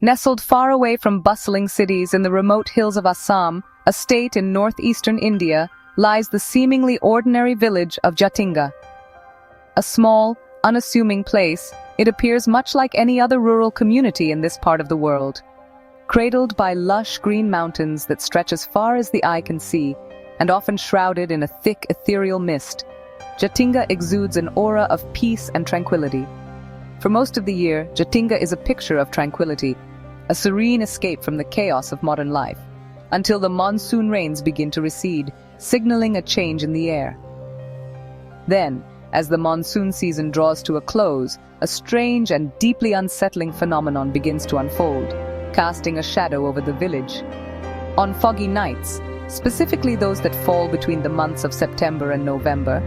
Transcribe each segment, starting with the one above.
Nestled far away from bustling cities in the remote hills of Assam, a state in northeastern India, lies the seemingly ordinary village of Jatinga. A small, unassuming place, it appears much like any other rural community in this part of the world. Cradled by lush green mountains that stretch as far as the eye can see, and often shrouded in a thick ethereal mist, Jatinga exudes an aura of peace and tranquility. For most of the year, Jatinga is a picture of tranquility, a serene escape from the chaos of modern life, until the monsoon rains begin to recede, signaling a change in the air. Then, as the monsoon season draws to a close, a strange and deeply unsettling phenomenon begins to unfold, casting a shadow over the village. On foggy nights, specifically those that fall between the months of September and November,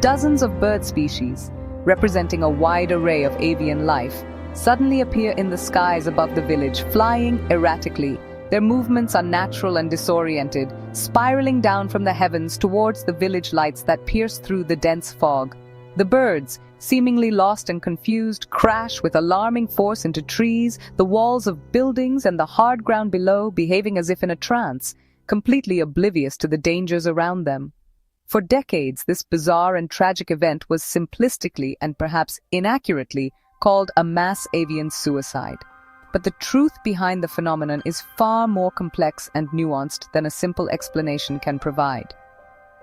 dozens of bird species, representing a wide array of avian life, suddenly appear in the skies above the village, flying erratically. Their movements are unnatural and disoriented, spiraling down from the heavens towards the village lights that pierce through the dense fog. The birds, seemingly lost and confused, crash with alarming force into trees, the walls of buildings, and the hard ground below, behaving as if in a trance, completely oblivious to the dangers around them. For decades, this bizarre and tragic event was simplistically and perhaps inaccurately called a mass avian suicide. But the truth behind the phenomenon is far more complex and nuanced than a simple explanation can provide.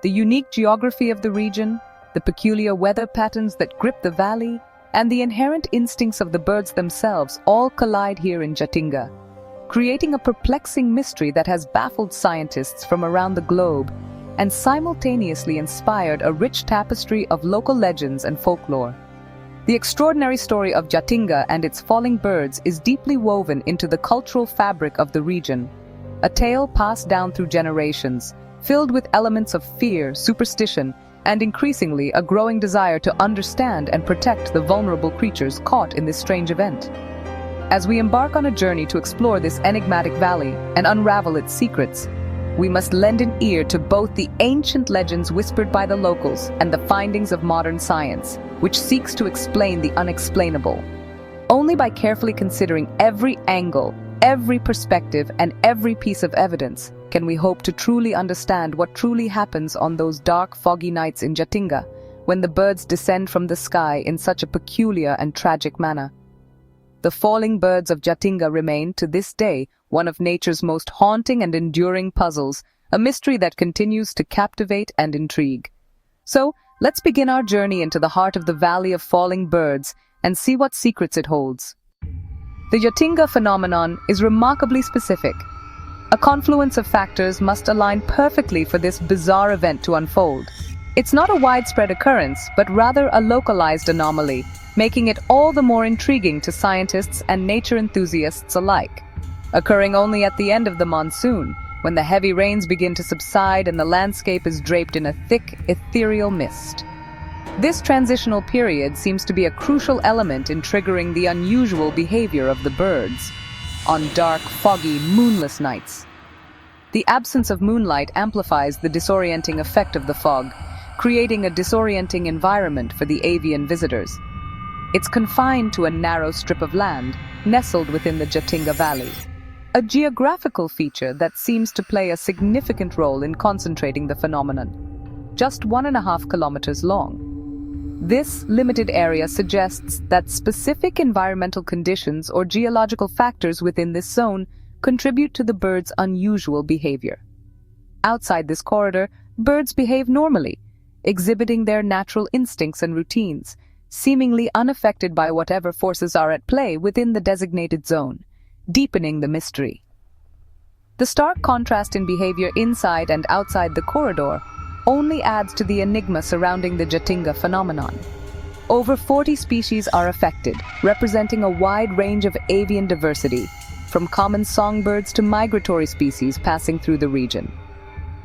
The unique geography of the region, the peculiar weather patterns that grip the valley, and the inherent instincts of the birds themselves all collide here in Jatinga, creating a perplexing mystery that has baffled scientists from around the globe and simultaneously inspired a rich tapestry of local legends and folklore. The extraordinary story of Jatinga and its falling birds is deeply woven into the cultural fabric of the region, a tale passed down through generations, filled with elements of fear, superstition, and increasingly a growing desire to understand and protect the vulnerable creatures caught in this strange event. As we embark on a journey to explore this enigmatic valley and unravel its secrets, we must lend an ear to both the ancient legends whispered by the locals and the findings of modern science, which seeks to explain the unexplainable. Only by carefully considering every angle, every perspective, and every piece of evidence can we hope to truly understand what truly happens on those dark, foggy nights in Jatinga, when the birds descend from the sky in such a peculiar and tragic manner. The falling birds of Jatinga remain, to this day, one of nature's most haunting and enduring puzzles, a mystery that continues to captivate and intrigue. So, let's begin our journey into the heart of the Valley of Falling Birds and see what secrets it holds. The Jatinga phenomenon is remarkably specific. A confluence of factors must align perfectly for this bizarre event to unfold. It's not a widespread occurrence, but rather a localized anomaly, making it all the more intriguing to scientists and nature enthusiasts alike. Occurring only at the end of the monsoon, when the heavy rains begin to subside and the landscape is draped in a thick, ethereal mist. This transitional period seems to be a crucial element in triggering the unusual behavior of the birds on dark, foggy, moonless nights. The absence of moonlight amplifies the disorienting effect of the fog, creating a disorienting environment for the avian visitors. It's confined to a narrow strip of land, nestled within the Jatinga Valley, a geographical feature that seems to play a significant role in concentrating the phenomenon. Just 1.5 kilometers long. This limited area suggests that specific environmental conditions or geological factors within this zone contribute to the birds' unusual behavior. Outside this corridor, birds behave normally, exhibiting their natural instincts and routines, seemingly unaffected by whatever forces are at play within the designated zone, deepening the mystery. The stark contrast in behavior inside and outside the corridor only adds to the enigma surrounding the Jatinga phenomenon. Over 40 species are affected, representing a wide range of avian diversity, from common songbirds to migratory species passing through the region.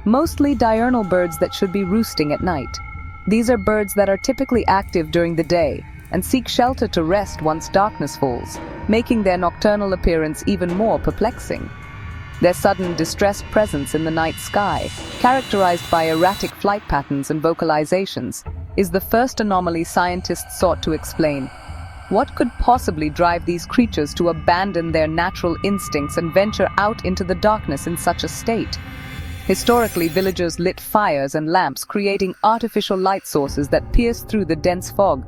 Mostly diurnal birds that should be roosting at night. These are birds that are typically active during the day and seek shelter to rest once darkness falls, making their nocturnal appearance even more perplexing. Their sudden, distressed presence in the night sky, characterized by erratic flight patterns and vocalizations, is the first anomaly scientists sought to explain. What could possibly drive these creatures to abandon their natural instincts and venture out into the darkness in such a state? Historically, villagers lit fires and lamps, creating artificial light sources that pierced through the dense fog.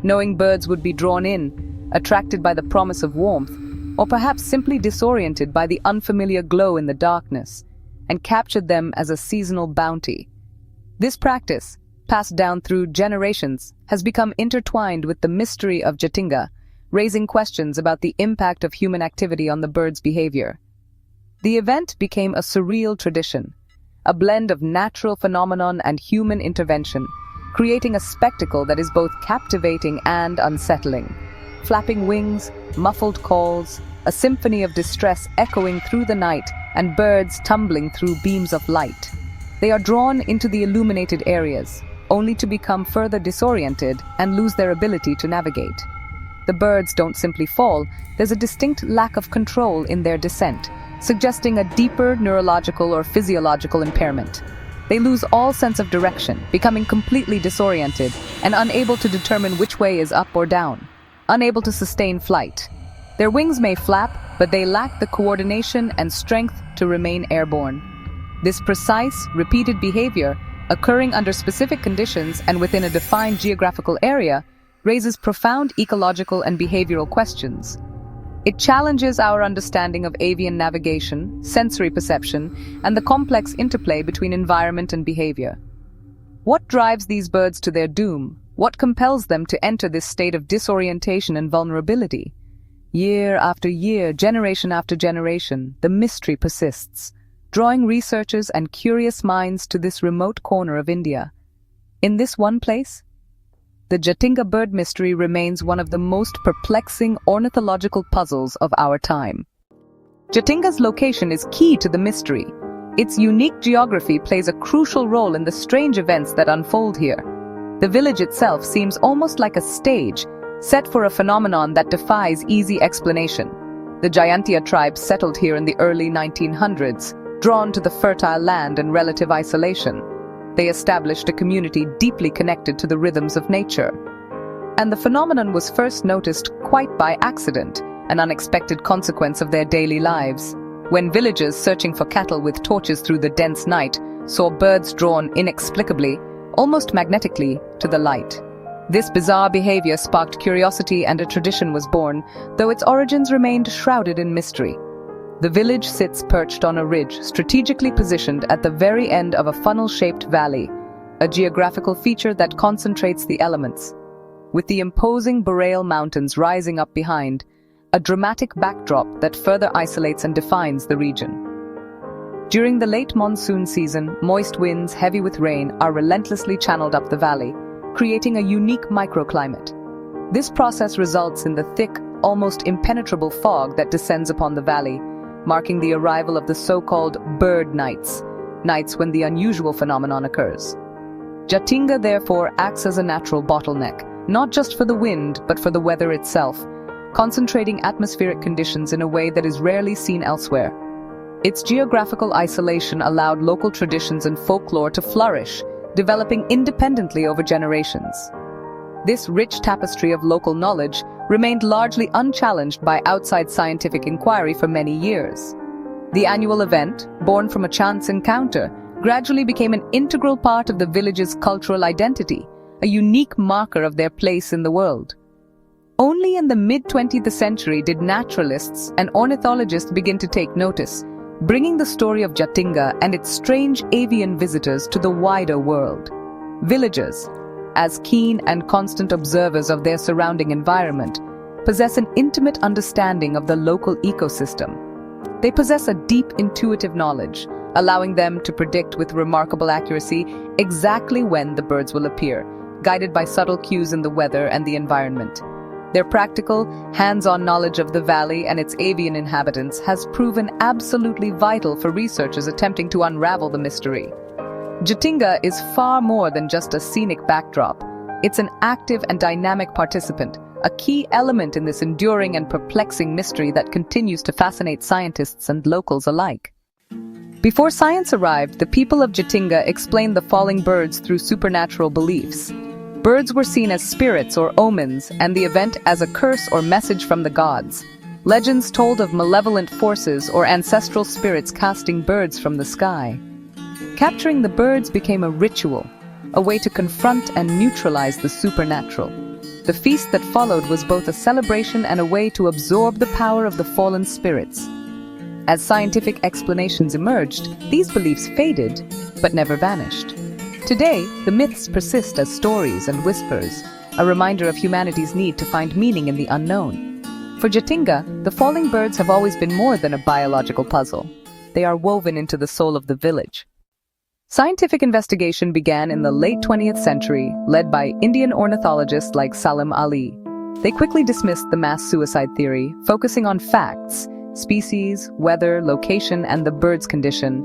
Knowing birds would be drawn in, attracted by the promise of warmth, or perhaps simply disoriented by the unfamiliar glow in the darkness, and captured them as a seasonal bounty. This practice, passed down through generations, has become intertwined with the mystery of Jatinga, raising questions about the impact of human activity on the bird's behavior. The event became a surreal tradition, a blend of natural phenomenon and human intervention, creating a spectacle that is both captivating and unsettling. Flapping wings, muffled calls, a symphony of distress echoing through the night, and birds tumbling through beams of light. They are drawn into the illuminated areas, only to become further disoriented and lose their ability to navigate. The birds don't simply fall, there's a distinct lack of control in their descent, suggesting a deeper neurological or physiological impairment. They lose all sense of direction, becoming completely disoriented and unable to determine which way is up or down, unable to sustain flight. Their wings may flap, but they lack the coordination and strength to remain airborne. This precise, repeated behavior, occurring under specific conditions and within a defined geographical area, raises profound ecological and behavioral questions. It challenges our understanding of avian navigation, sensory perception, and the complex interplay between environment and behavior. What drives these birds to their doom? What compels them to enter this state of disorientation and vulnerability? Year after year, generation after generation, the mystery persists, drawing researchers and curious minds to this remote corner of India. In this one place, the Jatinga bird mystery remains one of the most perplexing ornithological puzzles of our time. Jatinga's location is key to the mystery. Its unique geography plays a crucial role in the strange events that unfold here. The village itself seems almost like a stage, set for a phenomenon that defies easy explanation. The Jayantia tribe settled here in the early 1900s, drawn to the fertile land and relative isolation. They established a community deeply connected to the rhythms of nature. And the phenomenon was first noticed quite by accident, an unexpected consequence of their daily lives, when villagers searching for cattle with torches through the dense night saw birds drawn inexplicably, almost magnetically, to the light. This bizarre behavior sparked curiosity and a tradition was born, though its origins remained shrouded in mystery. The village sits perched on a ridge, strategically positioned at the very end of a funnel-shaped valley, a geographical feature that concentrates the elements. With the imposing Boreal Mountains rising up behind, a dramatic backdrop that further isolates and defines the region. During the late monsoon season, moist winds heavy with rain are relentlessly channeled up the valley, creating a unique microclimate. This process results in the thick, almost impenetrable fog that descends upon the valley, marking the arrival of the so-called bird nights, nights when the unusual phenomenon occurs. Jatinga therefore acts as a natural bottleneck, not just for the wind, but for the weather itself, concentrating atmospheric conditions in a way that is rarely seen elsewhere. Its geographical isolation allowed local traditions and folklore to flourish, developing independently over generations. This rich tapestry of local knowledge remained largely unchallenged by outside scientific inquiry for many years. The annual event, born from a chance encounter, gradually became an integral part of the village's cultural identity, a unique marker of their place in the world. Only in the mid-20th century did naturalists and ornithologists begin to take notice, bringing the story of Jatinga and its strange avian visitors to the wider world. Villagers, as keen and constant observers of their surrounding environment, possess an intimate understanding of the local ecosystem. They possess a deep intuitive knowledge, allowing them to predict with remarkable accuracy exactly when the birds will appear, guided by subtle cues in the weather and the environment. Their practical, hands-on knowledge of the valley and its avian inhabitants has proven absolutely vital for researchers attempting to unravel the mystery. Jatinga is far more than just a scenic backdrop. It's an active and dynamic participant, a key element in this enduring and perplexing mystery that continues to fascinate scientists and locals alike. Before science arrived, the people of Jatinga explained the falling birds through supernatural beliefs. Birds were seen as spirits or omens, and the event as a curse or message from the gods. Legends told of malevolent forces or ancestral spirits casting birds from the sky. Capturing the birds became a ritual, a way to confront and neutralize the supernatural. The feast that followed was both a celebration and a way to absorb the power of the fallen spirits. As scientific explanations emerged, these beliefs faded, but never vanished. Today, the myths persist as stories and whispers, a reminder of humanity's need to find meaning in the unknown. For Jatinga, the falling birds have always been more than a biological puzzle. They are woven into the soul of the village. Scientific investigation began in the late 20th century, led by Indian ornithologists like Salim Ali. They quickly dismissed the mass suicide theory, focusing on facts: species, weather, location, and the bird's condition.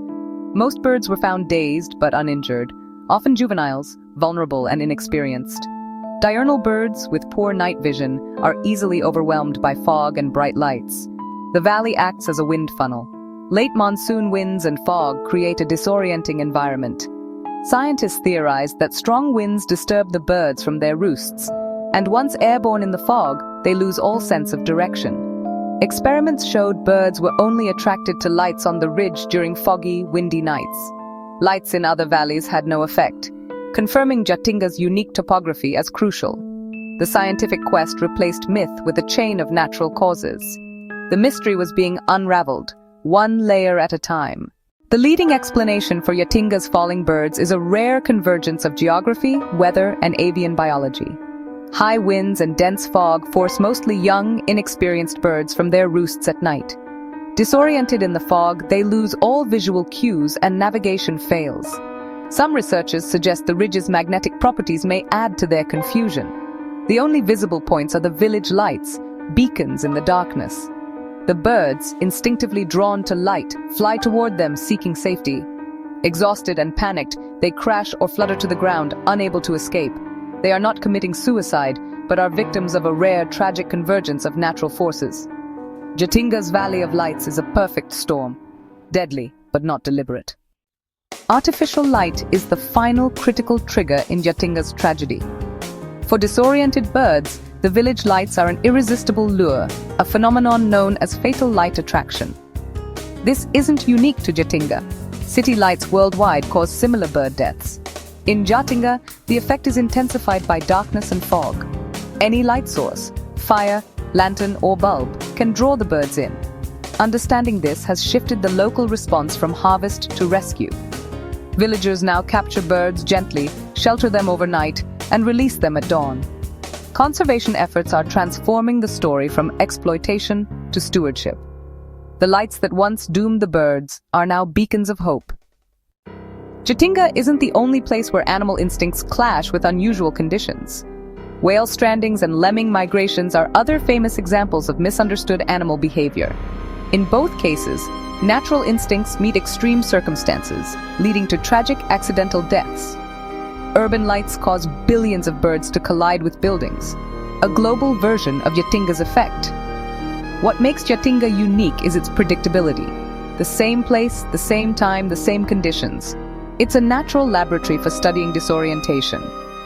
Most birds were found dazed but uninjured, often juveniles, vulnerable and inexperienced. Diurnal birds with poor night vision are easily overwhelmed by fog and bright lights. The valley acts as a wind funnel. Late monsoon winds and fog create a disorienting environment. Scientists theorized that strong winds disturb the birds from their roosts, and once airborne in the fog, they lose all sense of direction. Experiments showed birds were only attracted to lights on the ridge during foggy, windy nights. Lights in other valleys had no effect, confirming Jatinga's unique topography as crucial. The scientific quest replaced myth with a chain of natural causes. The mystery was being unraveled, one layer at a time. The leading explanation for Jatinga's falling birds is a rare convergence of geography, weather, and avian biology. High winds and dense fog force mostly young, inexperienced birds from their roosts at night. Disoriented in the fog, they lose all visual cues and navigation fails. Some researchers suggest the ridge's magnetic properties may add to their confusion. The only visible points are the village lights, beacons in the darkness. The birds, instinctively drawn to light, fly toward them seeking safety. Exhausted and panicked, they crash or flutter to the ground, unable to escape. They are not committing suicide, but are victims of a rare, tragic convergence of natural forces. Jatinga's Valley of Lights is a perfect storm, deadly but not deliberate. Artificial light is the final critical trigger in Jatinga's tragedy. For disoriented birds, the village lights are an irresistible lure, a phenomenon known as fatal light attraction. This isn't unique to Jatinga. City lights worldwide cause similar bird deaths. In Jatinga, the effect is intensified by darkness and fog. Any light source, fire, lantern, or bulb, can draw the birds in. Understanding this has shifted the local response from harvest to rescue. Villagers now capture birds gently, shelter them overnight, and release them at dawn. Conservation efforts are transforming the story from exploitation to stewardship. The lights that once doomed the birds are now beacons of hope. Jatinga isn't the only place where animal instincts clash with unusual conditions. Whale strandings and lemming migrations are other famous examples of misunderstood animal behavior. In both cases, natural instincts meet extreme circumstances, leading to tragic accidental deaths. Urban lights cause billions of birds to collide with buildings, a global version of Jatinga's effect. What makes Jatinga unique is its predictability. The same place, the same time, the same conditions. It's a natural laboratory for studying disorientation.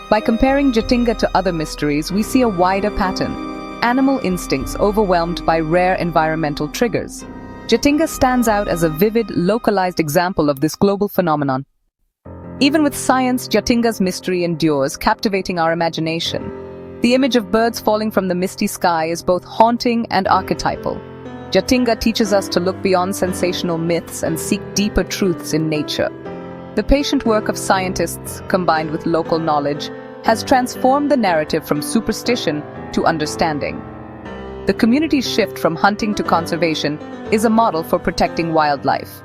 By comparing Jatinga to other mysteries, we see a wider pattern: animal instincts overwhelmed by rare environmental triggers. Jatinga stands out as a vivid, localized example of this global phenomenon. Even with science, Jatinga's mystery endures, captivating our imagination. The image of birds falling from the misty sky is both haunting and archetypal. Jatinga teaches us to look beyond sensational myths and seek deeper truths in nature. The patient work of scientists, combined with local knowledge, has transformed the narrative from superstition to understanding. The community's shift from hunting to conservation is a model for protecting wildlife.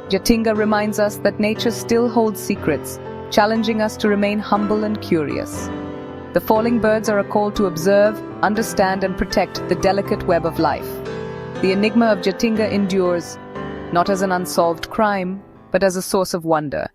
Jatinga reminds us that nature still holds secrets, challenging us to remain humble and curious. The falling birds are a call to observe, understand, and protect the delicate web of life. The enigma of Jatinga endures, not as an unsolved crime, but as a source of wonder.